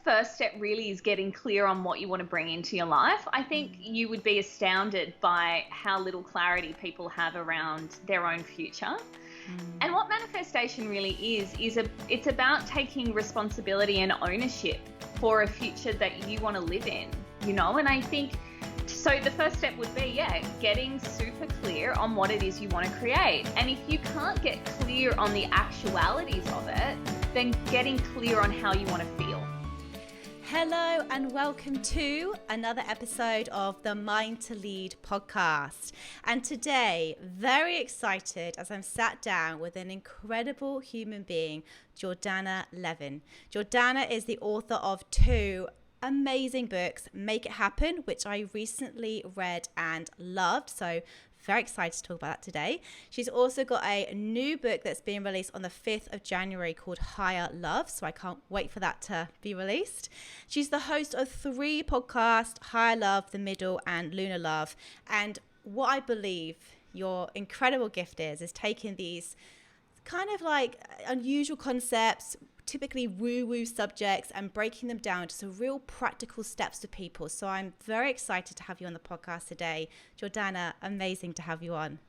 first step really is getting clear on what you want to bring into your life. I think you would be astounded by how little clarity people have around their own future. And what manifestation really it's about taking responsibility and ownership for a future that you want to live in, and I think so the first step would be, getting super clear on what it is you want to create. And if you can't get clear on the actualities of it, then getting clear on how you want to feel. Hello and welcome to another episode of the Mind to Lead podcast. And today, very excited as I'm sat down with an incredible human being, Jordanna Levin. Jordanna is the author of two amazing books, Make It Happen, which I recently read and loved. So very excited to talk about that today. She's also got a new book that's being released on the 5th of January called Higher Love. So I can't wait for that to be released. She's the host of 3 podcasts, Higher Love, The Middle, and Lunar Love. And what I believe your incredible gift is taking these kind of like unusual concepts, typically woo-woo subjects, and breaking them down to some real practical steps for people. So I'm very excited to have you on the podcast today. Jordanna, amazing to have you on.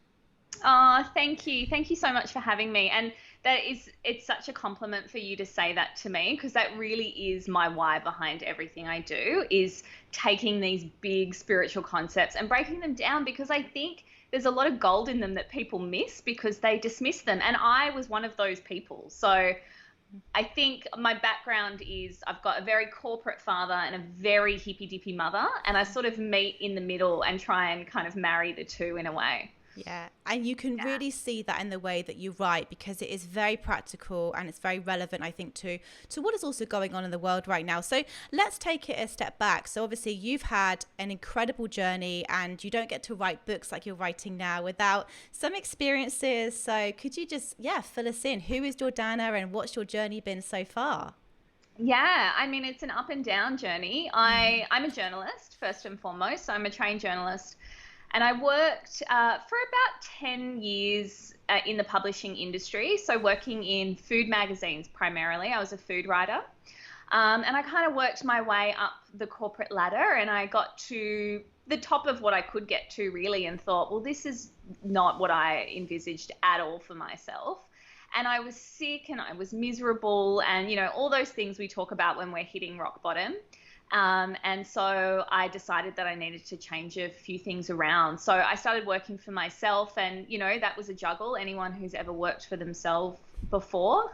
Oh, thank you. Thank you so much for having me. And it's such a compliment for you to say that to me, because that really is my why behind everything I do, is taking these big spiritual concepts and breaking them down, because I think there's a lot of gold in them that people miss because they dismiss them. And I was one of those people. So I think my background is I've got a very corporate father and a very hippy-dippy mother, and I sort of meet in the middle and try and kind of marry the two in a way. Yeah, and you can really see that in the way that you write, because it is very practical and it's very relevant, I think, to what is also going on in the world right now. So let's take it a step back. So obviously you've had an incredible journey, and you don't get to write books like you're writing now without some experiences. So could you just, fill us in? Who is Jordanna and what's your journey been so far? Yeah, I mean, it's an up and down journey. I'm a journalist, first and foremost. So I'm a trained journalist. And I worked for about 10 years in the publishing industry, so working in food magazines primarily. I was a food writer. And I kind of worked my way up the corporate ladder, and I got to the top of what I could get to, really, and thought, well, this is not what I envisaged at all for myself. And I was sick and I was miserable and, all those things we talk about when we're hitting rock bottom. And so I decided that I needed to change a few things around. So I started working for myself, and, that was a juggle. Anyone who's ever worked for themselves before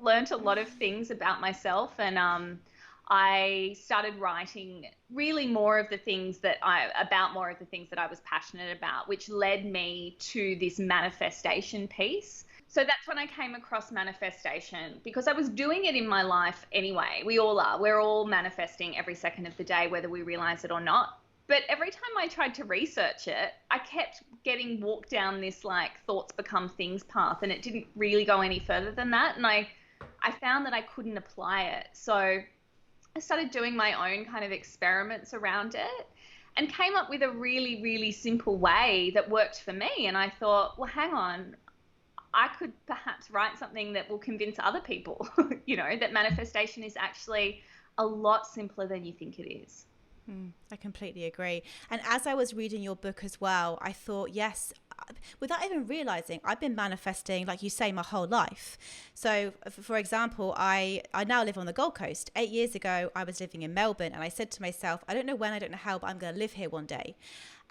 learned a lot of things about myself. And I started writing really more of the things that I was passionate about, which led me to this manifestation piece. So that's when I came across manifestation, because I was doing it in my life anyway. We all are. We're all manifesting every second of the day, whether we realize it or not. But every time I tried to research it, I kept getting walked down this thoughts become things path, and it didn't really go any further than that. And I found that I couldn't apply it. So I started doing my own kind of experiments around it and came up with a really, really simple way that worked for me. And I thought, well, hang on, I could perhaps write something that will convince other people, that manifestation is actually a lot simpler than you think it is. I completely agree. And as I was reading your book as well, I thought, yes, without even realizing, I've been manifesting, like you say, my whole life. So, for example, I now live on the Gold Coast. 8 years ago, I was living in Melbourne, and I said to myself, I don't know when, I don't know how, but I'm going to live here one day.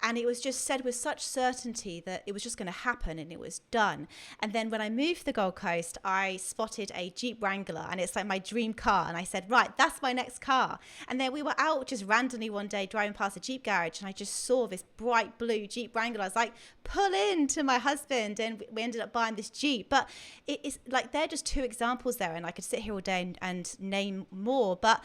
And it was just said with such certainty that it was just going to happen, and it was done. And then when I moved to the Gold Coast, I spotted a Jeep Wrangler, and it's like my dream car. And I said, right, that's my next car. And then we were out just randomly one day driving past a Jeep garage, and I just saw this bright blue Jeep Wrangler. I was like, pull in to my husband, and we ended up buying this Jeep. But it's like, they're just 2 examples there, and I could sit here all day and name more. But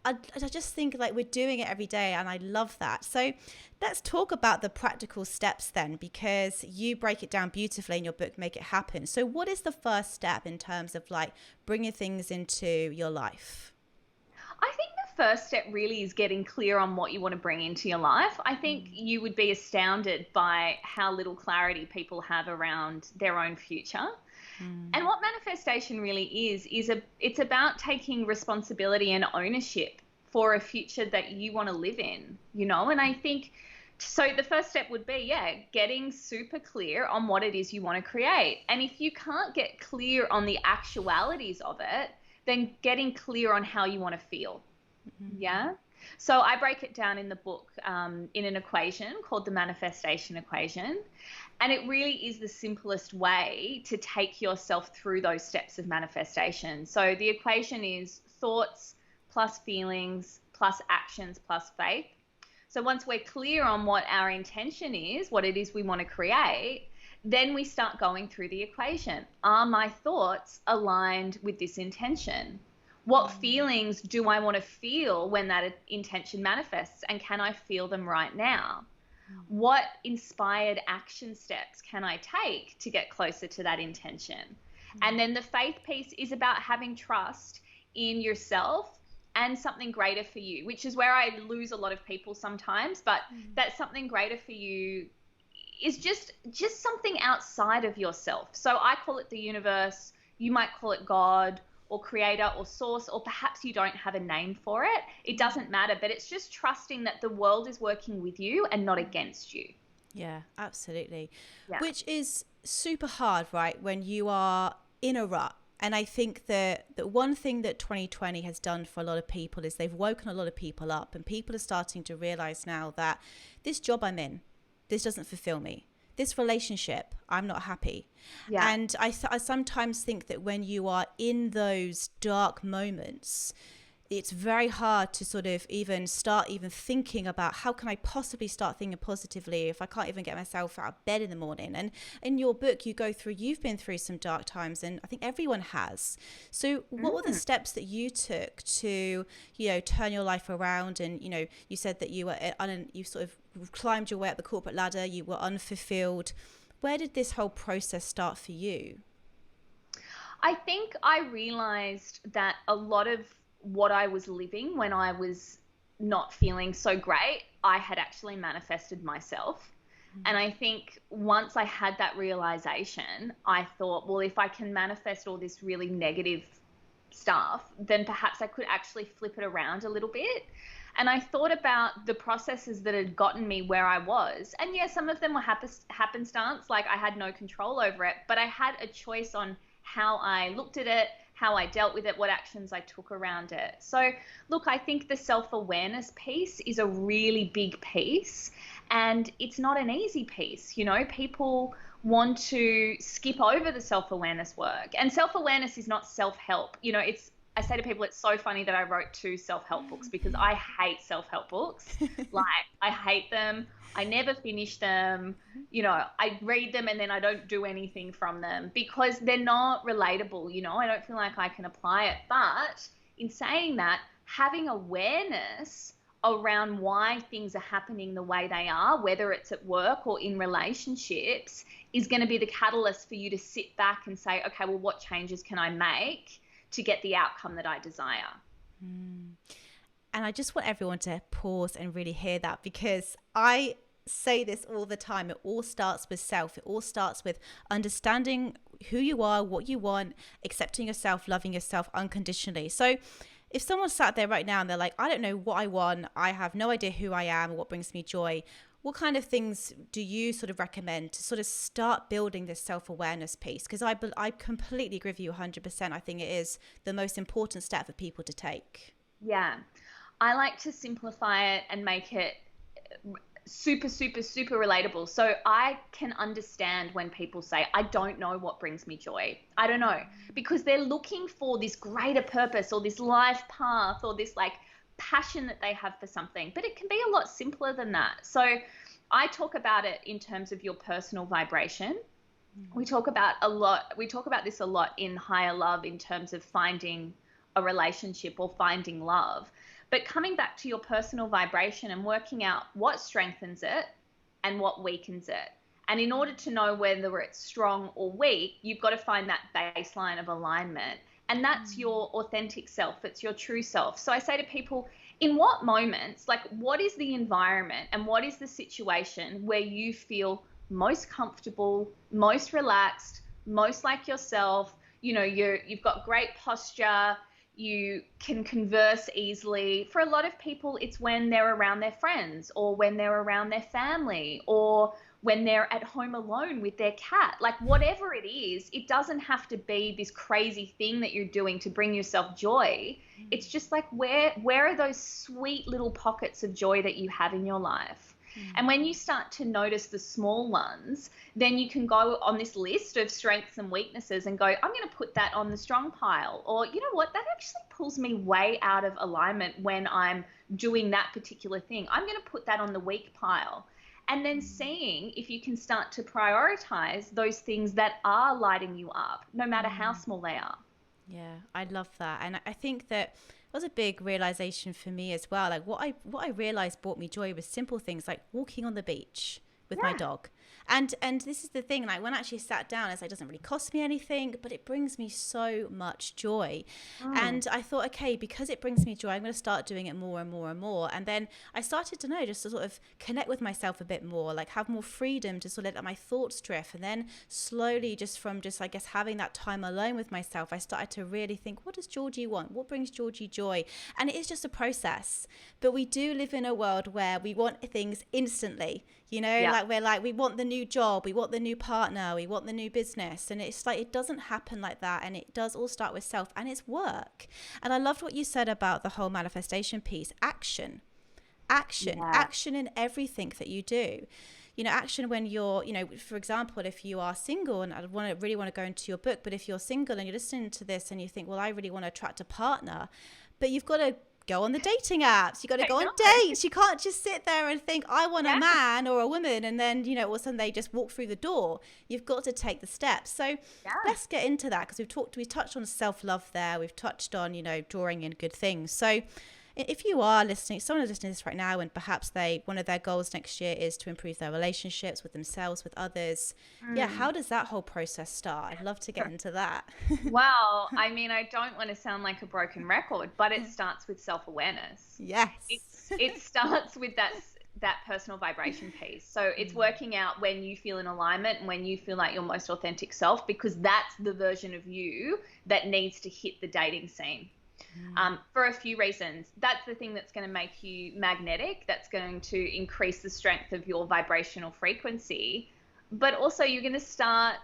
I just think like we're doing it every day, and I love that. So let's talk about the practical steps then, because you break it down beautifully in your book, Make It Happen. So what is the first step in terms of like bringing things into your life? I think the first step really is getting clear on what you want to bring into your life. I think you would be astounded by how little clarity people have around their own future. And what manifestation really it's about taking responsibility and ownership for a future that you want to live in, and I think, so the first step would be, getting super clear on what it is you want to create. And if you can't get clear on the actualities of it, then getting clear on how you want to feel. Yeah. So I break it down in the book in an equation called the manifestation equation. And it really is the simplest way to take yourself through those steps of manifestation. So the equation is thoughts plus feelings plus actions plus faith. So once we're clear on what our intention is, what it is we want to create, then we start going through the equation. Are my thoughts aligned with this intention? What feelings do I want to feel when that intention manifests? And can I feel them right now? What inspired action steps can I take to get closer to that intention? And then the faith piece is about having trust in yourself and something greater for you, which is where I lose a lot of people sometimes. But that something greater for you is just something outside of yourself. So I call it the universe. You might call it God or creator or source, or perhaps you don't have a name for it. It doesn't matter, but it's just trusting that the world is working with you and not against you. Yeah, absolutely. Yeah. Which is super hard, right? When you are in a rut. And I think that one thing that 2020 has done for a lot of people is they've woken a lot of people up, and people are starting to realize now that this job I'm in, this doesn't fulfill me. This relationship, I'm not happy. Yeah. And I sometimes think that when you are in those dark moments, it's very hard to sort of even start thinking about how can I possibly start thinking positively if I can't even get myself out of bed in the morning. And in your book, you've been through some dark times, and I think everyone has. So what were the steps that you took to, turn your life around? And, you said that you sort of climbed your way up the corporate ladder, you were unfulfilled. Where did this whole process start for you? I think I realized that a lot of what I was living when I was not feeling so great, I had actually manifested myself. And I think once I had that realization, I thought, well, if I can manifest all this really negative stuff, then perhaps I could actually flip it around a little bit. And I thought about the processes that had gotten me where I was. And yeah, some of them were happenstance, like I had no control over it, but I had a choice on how I looked at it, how I dealt with it, what actions I took around it. So look, I think the self-awareness piece is a really big piece, and it's not an easy piece. People want to skip over the self-awareness work, and self-awareness is not self-help. I say to people, it's so funny that I wrote 2 self-help books because I hate self-help books. I hate them. I never finish them. I read them and then I don't do anything from them because they're not relatable. I don't feel like I can apply it. But in saying that, having awareness around why things are happening the way they are, whether it's at work or in relationships, is going to be the catalyst for you to sit back and say, okay, well, what changes can I make to get the outcome that I desire? And I just want everyone to pause and really hear that, because I say this all the time. It all starts with self. It all starts with understanding who you are, what you want, accepting yourself, loving yourself unconditionally. So if someone sat there right now and they're like, I don't know what I want, I have no idea who I am or what brings me joy, what kind of things do you sort of recommend to sort of start building this self-awareness piece? Because I completely agree with you 100%. I think it is the most important step for people to take. Yeah. I like to simplify it and make it super, super, super relatable. So I can understand when people say, I don't know what brings me joy. I don't know, because they're looking for this greater purpose or this life path or this passion that they have for something, but it can be a lot simpler than that. So I talk about it in terms of your personal vibration. We talk about this a lot in Higher Love in terms of finding a relationship or finding love. But coming back to your personal vibration and working out what strengthens it and what weakens it. And in order to know whether it's strong or weak, you've got to find that baseline of alignment. And that's your authentic self. It's your true self. So I say to people, in what moments, what is the environment and what is the situation where you feel most comfortable, most relaxed, most like yourself. You know, you've got great posture. You can converse easily. For a lot of people, it's when they're around their friends or when they're around their family or when they're at home alone with their cat. Like whatever it is, it doesn't have to be this crazy thing that you're doing to bring yourself joy. It's just like where are those sweet little pockets of joy that you have in your life? And when you start to notice the small ones, then you can go on this list of strengths and weaknesses and go, I'm going to put that on the strong pile. Or, you know what, that actually pulls me way out of alignment when I'm doing that particular thing. I'm going to put that on the weak pile. And then seeing if you can start to prioritize those things that are lighting you up, no matter how small they are. Yeah, I love that. And I think that was a big realization for me as well. Like what I realized brought me joy was simple things like walking on the beach with my dog. And this is the thing, like when I actually sat down, it's like, it doesn't really cost me anything, but it brings me so much joy. And I thought, okay, because it brings me joy, I'm going to start doing it more and more and more. And then I started to know, just to sort of connect with myself a bit more, like have more freedom to sort of let my thoughts drift. And then slowly, just from just, I guess, having that time alone with myself, I started to really think, what does Georgie want? What brings Georgie joy? And it is just a process. But we do live in a world where we want things instantly. You know, like we want the new job, we want the new partner, we want the new business. And it's like, it doesn't happen like that. And it does all start with self, and it's work. And I loved what you said about the whole manifestation piece. Action in everything that you do. You know, action when you're, you know, for example, if you are single, and I really want to go into your book, but if you're single and you're listening to this and you think, well, I really want to attract a partner, but you've got to go on the dating apps. You got to go on dates. You can't just sit there and think, I want a man or a woman, and then, you know, all of a sudden they just walk through the door. You've got to take the steps. So let's get into that, because we've touched on self-love there. We've touched on, you know, drawing in good things. So if you are listening, someone is listening to this right now, and perhaps one of their goals next year is to improve their relationships with themselves, with others. Yeah, how does that whole process start? I'd love to get into that. Well, I mean, I don't want to sound like a broken record, but it starts with self-awareness. Yes. It starts with that personal vibration piece. So it's working out when you feel in alignment and when you feel like your most authentic self, because that's the version of you that needs to hit the dating scene. For a few reasons. That's the thing that's going to make you magnetic. That's going to increase the strength of your vibrational frequency. But also you're going to start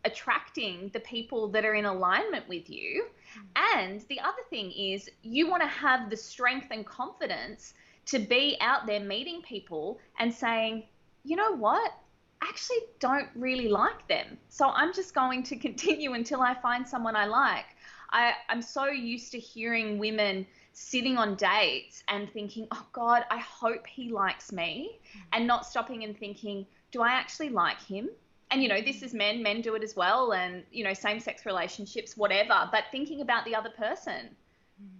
attracting the people that are in alignment with you. And the other thing is you want to have the strength and confidence to be out there meeting people and saying, you know what? I actually don't really like them. So I'm just going to continue until I find someone I like. I'm so used to hearing women sitting on dates and thinking, oh God, I hope he likes me, and not stopping and thinking, do I actually like him? And, you know, this is men do it as well, and, you know, same-sex relationships, whatever, but thinking about the other person.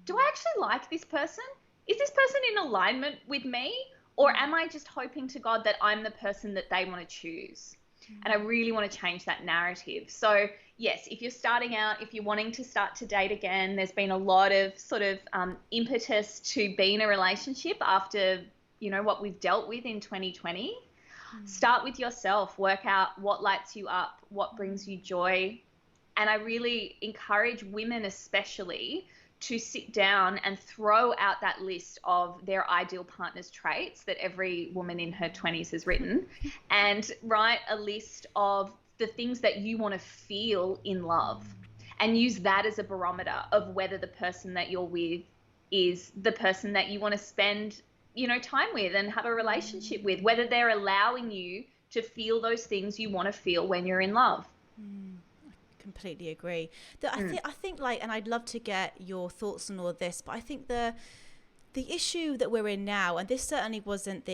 Do I actually like this person? Is this person in alignment with me? Or am I just hoping to God that I'm the person that they want to choose? And I really want to change that narrative. So yes, if you're starting out, if you're wanting to start to date again, there's been a lot of sort of impetus to be in a relationship after, you know, what we've dealt with in 2020. Start with yourself, work out what lights you up, what brings you joy. And I really encourage women especially to sit down and throw out that list of their ideal partner's traits that every woman in her 20s has written, and write a list of the things that you want to feel in love, and use that as a barometer of whether the person that you're with is the person that you want to spend, you know, time with and have a relationship with, whether they're allowing you to feel those things you want to feel when you're in love. Completely agree. I think like, and I'd love to get your thoughts on all of this, but I think the issue that we're in now, and this certainly wasn't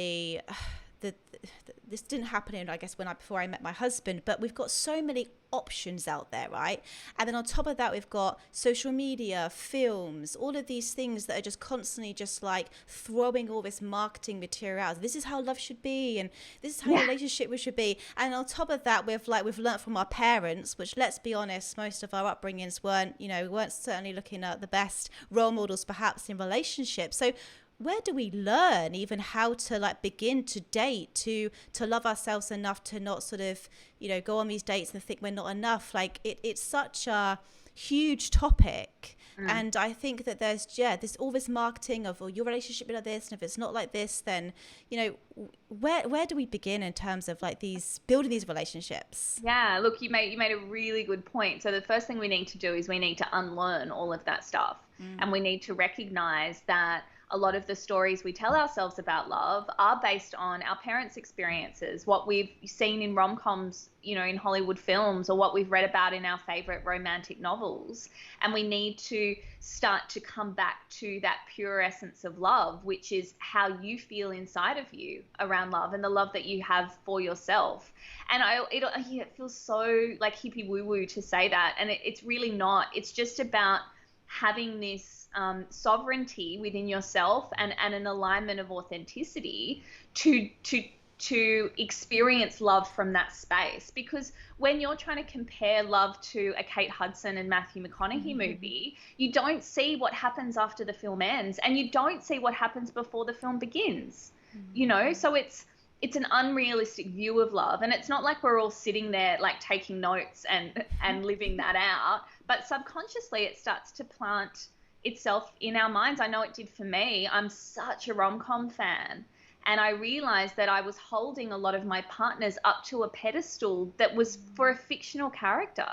this didn't happen in, I guess, before I met my husband, but we've got so many options out there, right? And then on top of that, we've got social media, films, all of these things that are just constantly just like throwing all this marketing material out. This is how love should be, and this is how relationship should be. And on top of that, we've learned from our parents, which, let's be honest, most of our upbringings weren't certainly looking at the best role models perhaps in relationships. So where do we learn even how to like begin to date, to love ourselves enough to not sort of, you know, go on these dates and think we're not enough? Like it's such a huge topic. And I think that there's all this marketing of, oh, your relationship is like this, and if it's not like this, then, you know, where do we begin in terms of like these building these relationships? Yeah, look, you made a really good point. So the first thing we need to do is we need to unlearn all of that stuff. And we need to recognize that a lot of the stories we tell ourselves about love are based on our parents' experiences, what we've seen in rom-coms, you know, in Hollywood films, or what we've read about in our favorite romantic novels. And we need to start to come back to that pure essence of love, which is how you feel inside of you around love and the love that you have for yourself. And it feels so like hippie woo-woo to say that. And it's really not. It's just about having this sovereignty within yourself and an alignment of authenticity to experience love from that space. Because when you're trying to compare love to a Kate Hudson and Matthew McConaughey movie, you don't see what happens after the film ends, and you don't see what happens before the film begins. You know, so it's an unrealistic view of love, and it's not like we're all sitting there like taking notes and living that out, but subconsciously it starts to plant itself in our minds. I know it did for me. I'm such a rom-com fan, and I realized that I was holding a lot of my partners up to a pedestal that was for a fictional character.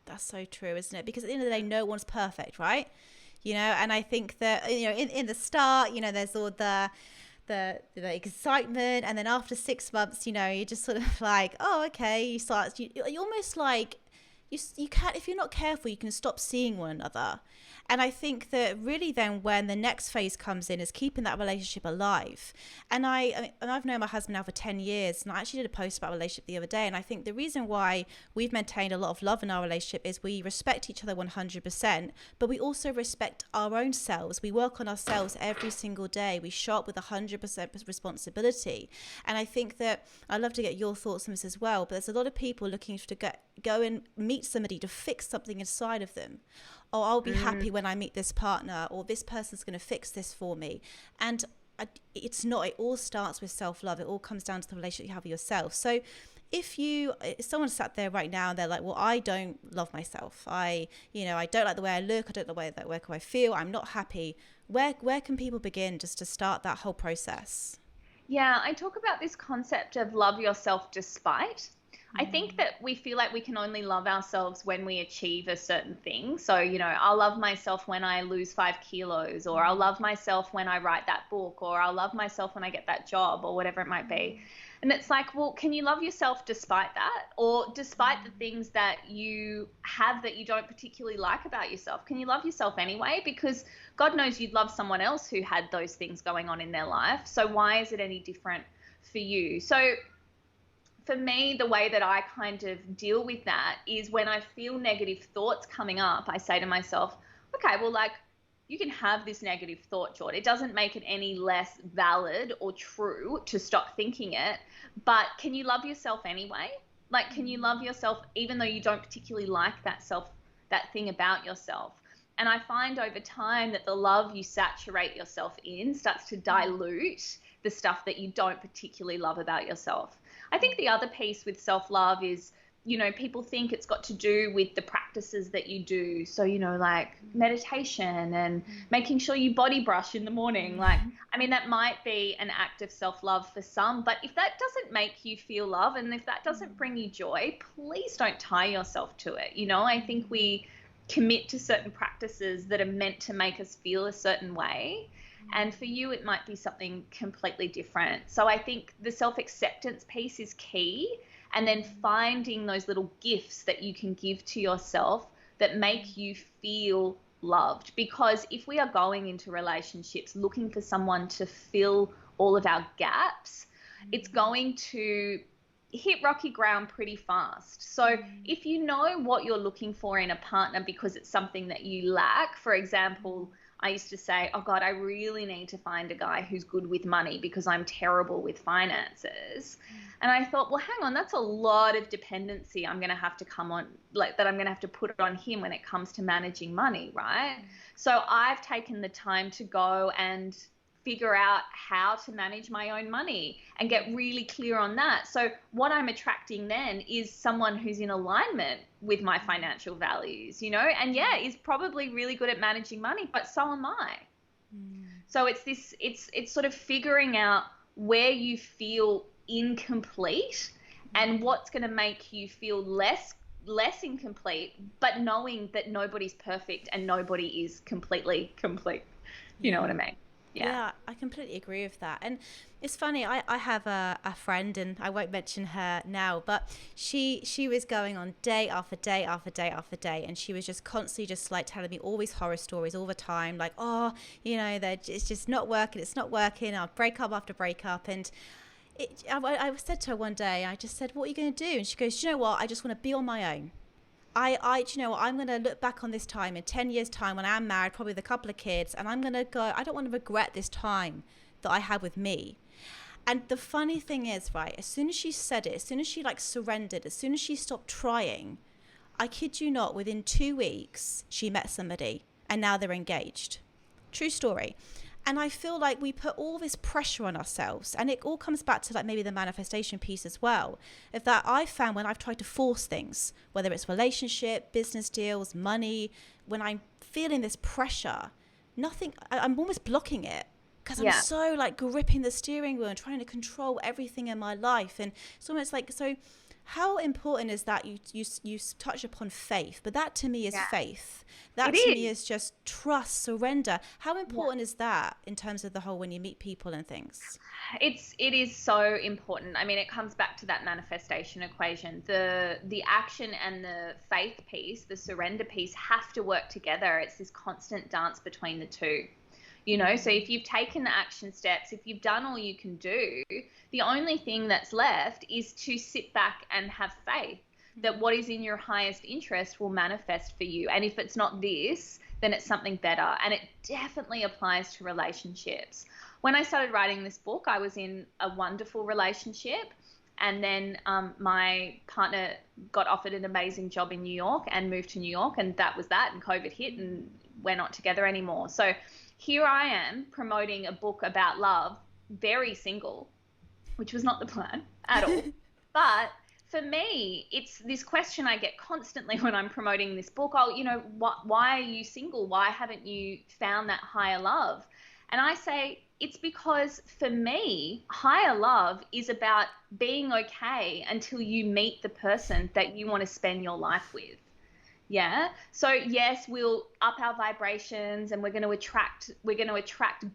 That's so true, isn't it? Because at the end of the day, no one's perfect, right? You know, and I think that, you know, in the start, you know, there's all the excitement, and then after 6 months, you know, you're just sort of like, oh, okay, you almost like you can't, if you're not careful, you can stop seeing one another. And I think that really then when the next phase comes in is keeping that relationship alive. And I've known my husband now for 10 years, and I actually did a post about a relationship the other day. And I think the reason why we've maintained a lot of love in our relationship is we respect each other 100%, but we also respect our own selves. We work on ourselves every single day. We show up with 100% responsibility. And I think that I'd love to get your thoughts on this as well, but there's a lot of people looking to go and meet somebody to fix something inside of them. Oh, I'll be happy when I meet this partner, or this person's going to fix this for me. And it's not. It all starts with self-love. It all comes down to the relationship you have with yourself. So if someone sat there right now and they're like, well, I don't love myself. I don't like the way I look. I don't like the way I feel. I'm not happy. Where can people begin just to start that whole process? Yeah, I talk about this concept of love yourself despite. I think that we feel like we can only love ourselves when we achieve a certain thing. So, you know, I'll love myself when I lose 5 kilos, or I'll love myself when I write that book, or I'll love myself when I get that job, or whatever it might be. And it's like, well, can you love yourself despite that? Or despite the things that you have that you don't particularly like about yourself? Can you love yourself anyway? Because God knows you'd love someone else who had those things going on in their life. So why is it any different for you? So for me, the way that I kind of deal with that is when I feel negative thoughts coming up, I say to myself, okay, well, like, you can have this negative thought, Jord. It doesn't make it any less valid or true to stop thinking it, but can you love yourself anyway? Like, can you love yourself even though you don't particularly like that thing about yourself? And I find over time that the love you saturate yourself in starts to dilute the stuff that you don't particularly love about yourself. I think the other piece with self-love is, you know, people think it's got to do with the practices that you do. So, you know, like meditation and making sure you body brush in the morning. Like, I mean, that might be an act of self-love for some, but if that doesn't make you feel love and if that doesn't bring you joy, please don't tie yourself to it. You know, I think we commit to certain practices that are meant to make us feel a certain way. And for you, it might be something completely different. So I think the self-acceptance piece is key. And then finding those little gifts that you can give to yourself that make you feel loved. Because if we are going into relationships looking for someone to fill all of our gaps, it's going to hit rocky ground pretty fast. So if you know what you're looking for in a partner because it's something that you lack, for example, I used to say, oh God, I really need to find a guy who's good with money because I'm terrible with finances. And I thought, well, hang on, that's a lot of dependency I'm going to have to come on, like that I'm going to have to put on him when it comes to managing money, right? So I've taken the time to go and figure out how to manage my own money and get really clear on that. So what I'm attracting then is someone who's in alignment with my financial values, you know, and yeah, is probably really good at managing money, but so am I. So it's sort of figuring out where you feel incomplete and what's going to make you feel less incomplete, but knowing that nobody's perfect and nobody is completely complete. You know what I mean? Yeah, I completely agree with that. And it's funny, I have a friend, and I won't mention her now, but she was going on day after day after day after day, and she was just constantly just like telling me all these horror stories all the time, like, oh, you know, it's just not working, I'll break up after break up. And I said to her one day, I just said, what are you going to do? And she goes, you know what, I just want to be on my own. You know, I'm going to look back on this time in 10 years' time when I'm married, probably with a couple of kids, and I'm going to go, I don't want to regret this time that I had with me. And the funny thing is, right, as soon as she said it, as soon as she like surrendered, as soon as she stopped trying, I kid you not, within 2 weeks, she met somebody and now they're engaged. True story. And I feel like we put all this pressure on ourselves, and it all comes back to like maybe the manifestation piece as well. If that I've found when I've tried to force things, whether it's relationship, business deals, money, when I'm feeling this pressure, I'm almost blocking it because I'm so like gripping the steering wheel and trying to control everything in my life. And it's almost like, so how important is that you touch upon faith, but that to me is faith. That to me is just trust, surrender. How important is that in terms of the whole when you meet people and things? It is so important. I mean, it comes back to that manifestation equation. The action and the faith piece, the surrender piece, have to work together. It's this constant dance between the two. You know, so if you've taken the action steps, if you've done all you can do, the only thing that's left is to sit back and have faith that what is in your highest interest will manifest for you. And if it's not this, then it's something better. And it definitely applies to relationships. When I started writing this book, I was in a wonderful relationship. And then my partner got offered an amazing job in New York and moved to New York. And that was that. And COVID hit and we're not together anymore. So here I am promoting a book about love, very single, which was not the plan at all. But for me, it's this question I get constantly when I'm promoting this book. Oh, you know, why are you single? Why haven't you found that higher love? And I say, it's because for me, higher love is about being okay until you meet the person that you want to spend your life with. Yeah. So yes, we'll up our vibrations and we're going to attract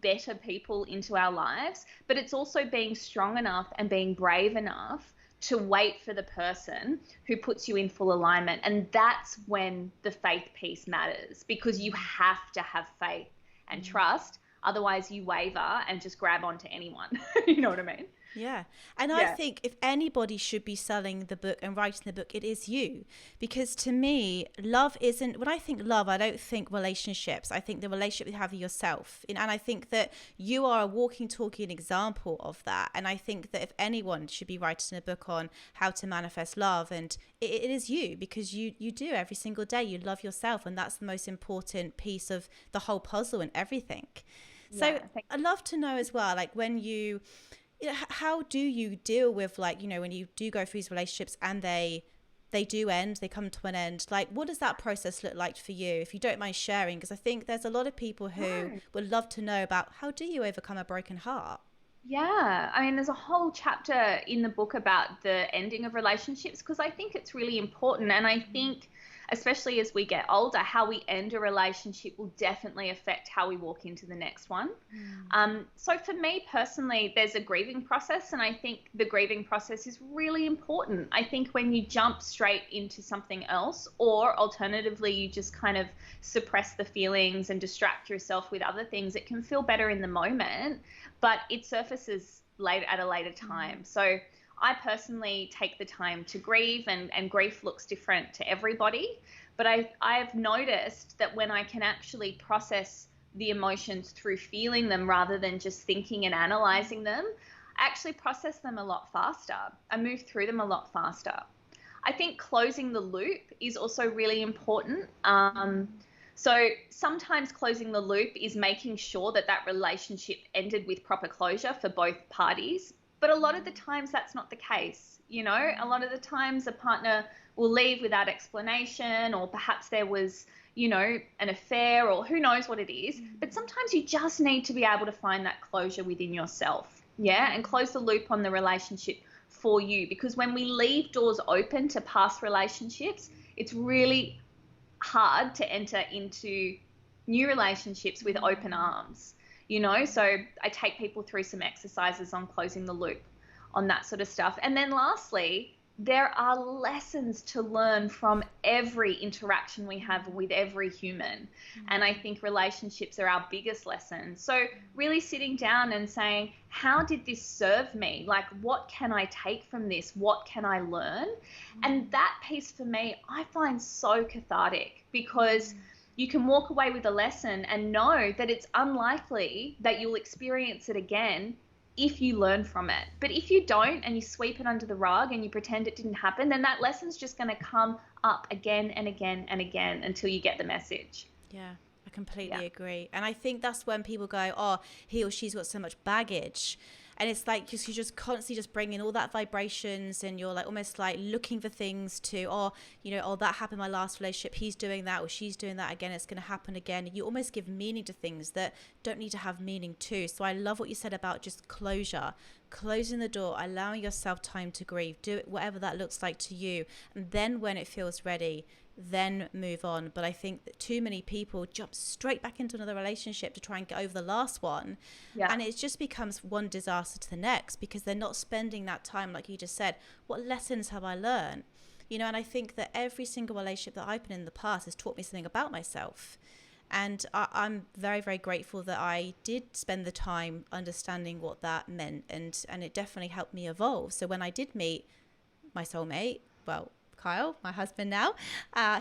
better people into our lives, but it's also being strong enough and being brave enough to wait for the person who puts you in full alignment. And that's when the faith piece matters, because you have to have faith and trust. Otherwise you waver and just grab onto anyone. You know what I mean? Yeah. And I think if anybody should be selling the book and writing the book, it is you. Because to me, love isn't, when I think love, I don't think relationships. I think the relationship you have with yourself. And I think that you are a walking, talking example of that. And I think that if anyone should be writing a book on how to manifest love, and it is you, because you do every single day. You love yourself. And that's the most important piece of the whole puzzle and everything. So I'd love to know as well, like when you know, how do you deal with, like, you know, when you do go through these relationships and they do end, they come to an end, like what does that process look like for you, if you don't mind sharing? Because I think there's a lot of people who would love to know about how do you overcome a broken heart. Yeah, I mean, there's a whole chapter in the book about the ending of relationships, because I think it's really important. And I think, especially as we get older, how we end a relationship will definitely affect how we walk into the next one. So for me personally, there's a grieving process, and I think the grieving process is really important. I think when you jump straight into something else, or alternatively, you just kind of suppress the feelings and distract yourself with other things, it can feel better in the moment, but it surfaces at a later time. So I personally take the time to grieve, and grief looks different to everybody. But I've noticed that when I can actually process the emotions through feeling them rather than just thinking and analyzing them, I actually process them a lot faster. I move through them a lot faster. I think closing the loop is also really important. So sometimes closing the loop is making sure that that relationship ended with proper closure for both parties. But a lot of the times that's not the case. You know, a lot of the times a partner will leave without explanation, or perhaps there was, you know, an affair, or who knows what it is. But sometimes you just need to be able to find that closure within yourself, yeah, and close the loop on the relationship for you. Because when we leave doors open to past relationships, it's really hard to enter into new relationships with open arms, you know. So I take people through some exercises on closing the loop on that sort of stuff. And then lastly, there are lessons to learn from every interaction we have with every human. And I think relationships are our biggest lesson. So really sitting down and saying, how did this serve me? Like, what can I take from this? What can I learn? And that piece for me, I find so cathartic, because you can walk away with a lesson and know that it's unlikely that you'll experience it again if you learn from it. But if you don't, and you sweep it under the rug and you pretend it didn't happen, then that lesson's just going to come up again and again and again until you get the message. Yeah, I completely agree. And I think that's when people go, oh, he or she's got so much baggage. And it's like you're just constantly just bringing all that vibrations, and you're like almost like looking for things to, oh, you know, oh, that happened in my last relationship, he's doing that or she's doing that again, it's going to happen again. You almost give meaning to things that don't need to have meaning too. So I love what you said about just closure, closing the door, allowing yourself time to grieve, do it whatever that looks like to you. And then when it feels ready, then move on. But I think that too many people jump straight back into another relationship to try and get over the last one, and it just becomes one disaster to the next, because they're not spending that time, like you just said, what lessons have I learned, you know. And I think that every single relationship that I've been in the past has taught me something about myself, and I'm very, very grateful that I did spend the time understanding what that meant, and it definitely helped me evolve. So when I did meet my soulmate, well, Kyle, my husband now,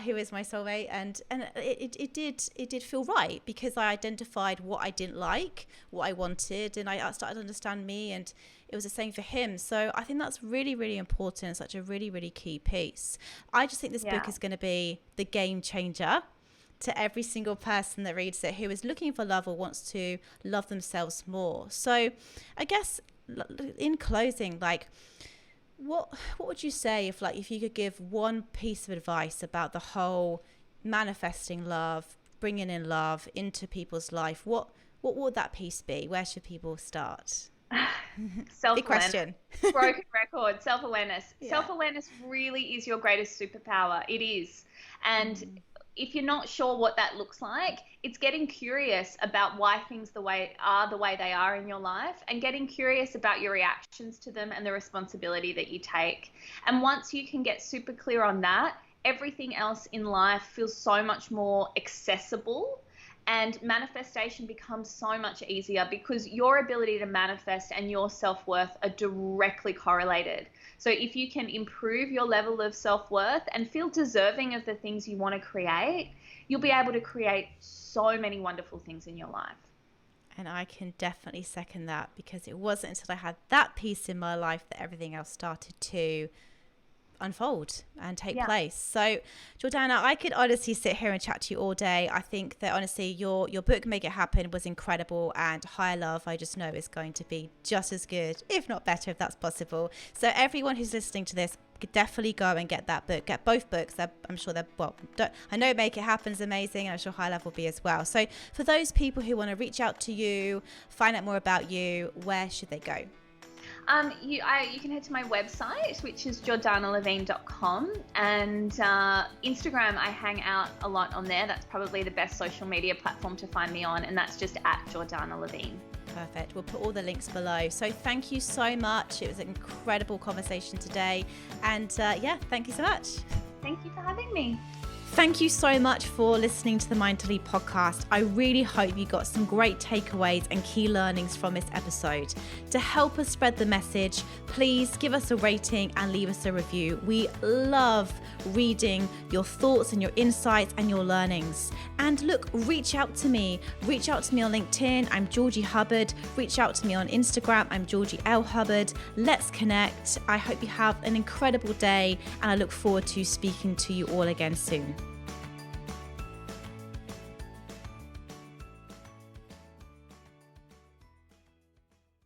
who is my soulmate, and it did feel right, because I identified what I didn't like, what I wanted, and I started to understand me, and it was the same for him. So I think that's really, really important, and such a really, really key piece. I just think this book is going to be the game changer to every single person that reads it, who is looking for love or wants to love themselves more. So I guess in closing, like, what would you say if you could give one piece of advice about the whole manifesting love, bringing in love into people's life? What would that piece be? Where should people start? Self-awareness. Big question. Broken record. Self-awareness. Self-awareness really is your greatest superpower. It is. And if you're not sure what that looks like, it's getting curious about why things the way they are in your life, and getting curious about your reactions to them and the responsibility that you take. And once you can get super clear on that, everything else in life feels so much more accessible, and manifestation becomes so much easier, because your ability to manifest and your self-worth are directly correlated. So if you can improve your level of self-worth and feel deserving of the things you want to create, you'll be able to create so many wonderful things in your life. And I can definitely second that, because it wasn't until I had that piece in my life that everything else started to unfold and take place. So Jordanna, I could honestly sit here and chat to you all day. I think that honestly your book Make It Happen was incredible, and Higher Love, I just know, is going to be just as good, if not better, if that's possible. So everyone who's listening to this, definitely go and get that book, get both books. I'm sure I know Make It Happen is amazing, and I'm sure Higher Love will be as well. So for those people who want to reach out to you, find out more about you, where should they go? You can head to my website, which is jordannalevin.com, and Instagram, I hang out a lot on there. That's probably the best social media platform to find me on, and that's just at Jordanna Levin. Perfect. We'll put all the links below. So thank you so much. It was an incredible conversation today, and thank you so much. Thank you for having me. Thank you so much for listening to the Mind to Lead podcast. I really hope you got some great takeaways and key learnings from this episode. To help us spread the message, please give us a rating and leave us a review. We love reading your thoughts and your insights and your learnings. And look, reach out to me. Reach out to me on LinkedIn. I'm Georgie Hubbard. Reach out to me on Instagram. I'm Georgie L. Hubbard. Let's connect. I hope you have an incredible day, and I look forward to speaking to you all again soon.